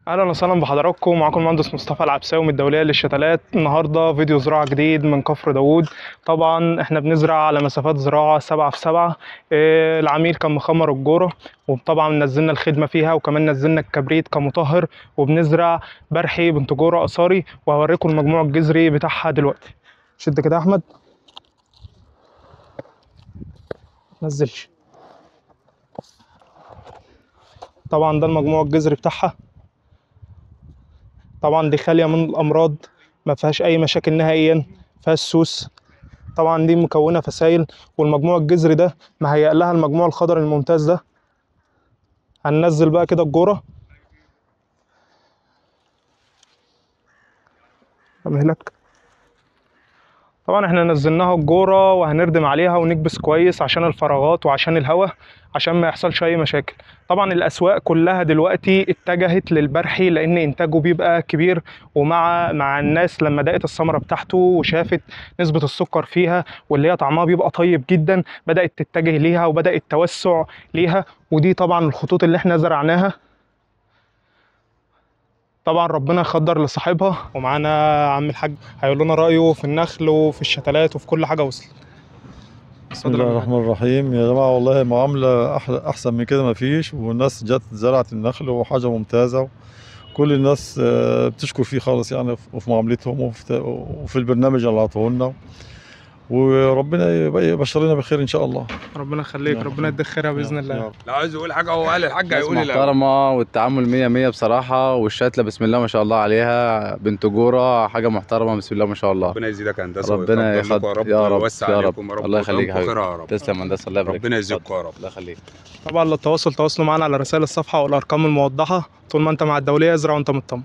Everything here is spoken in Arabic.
اهلا وسهلا بحضراتكم. معاكم المهندس مصطفى العبساوي من الدوليه للشتلات. النهارده فيديو زراعه جديد من كفر داوود. طبعا احنا بنزرع على مسافات زراعه 7 في 7. العميل كان مخمر الجوره، وطبعا نزلنا الخدمه فيها، وكمان نزلنا الكبريت كمطهر، وبنزرع برحي بنت جوره قصاري، وهوريكم المجموع الجذري بتاعها دلوقتي. شد كده يا احمد، نزلش. طبعا ده المجموع الجذري بتاعها. طبعا دي خاليه من الامراض، ما فيهاش اي مشاكل نهائيا، فيها السوس. طبعا دي مكونه فسايل، والمجموع الجذري ده مهيأ لها المجموع الخضري الممتاز ده. هننزل بقى كده الجوره، امهلك. طبعا احنا نزلناها الجوره، وهنردم عليها ونكبس كويس عشان الفراغات وعشان الهواء، عشان ما يحصلش اي مشاكل. طبعا الاسواق كلها دلوقتي اتجهت للبرحي لان انتاجه بيبقى كبير، ومع الناس لما دقت الثمره بتاعته وشافت نسبه السكر فيها واللي هي طعمها بيبقى طيب جدا، بدات تتجه ليها وبدا التوسع ليها. ودي طبعا الخطوط اللي احنا زرعناها. طبعا ربنا يخضر لصاحبها. ومعانا عم الحاج هيقول لنا رايه في النخل وفي الشتلات وفي كل حاجه وصلت. بسم الله الرحمن الرحيم يا جماعة، والله معاملة أحسن من كده ما فيش، والناس جت زرعت النخل وحاجة ممتازة. كل الناس بتشكر فيه خالص يعني، وفي معاملتهم وفي البرنامج اللي عطوه لنا، وربنا يبشرنا بخير إن شاء الله. ربنا يخليك، ربنا يديك خيرها باذن الله. لو عايز يقول حاجه هو قال الحاج ناس هيقول الاول. محترمة والتعامل مية مية بصراحة، والشتلة بسم الله ما شاء الله عليها، بنت جورة حاجة محترمة بسم الله ما شاء الله. ربنا يزيدك هندسه ربنا ويقدر لكم يا رب ويوسع يا رب، عليكم يا رب الله يخليك يا ويكرمكم حبيبي. خيرها يا رب. تسلم هندسة، الله يبارك ربنا فيك. يجزيكم يا رب. الله يخليك. طبعا للتواصل تواصلوا معانا على رسائل الصفحه والارقام الموضحه. طول ما انت مع الدوليه ازرع وانت مطمن.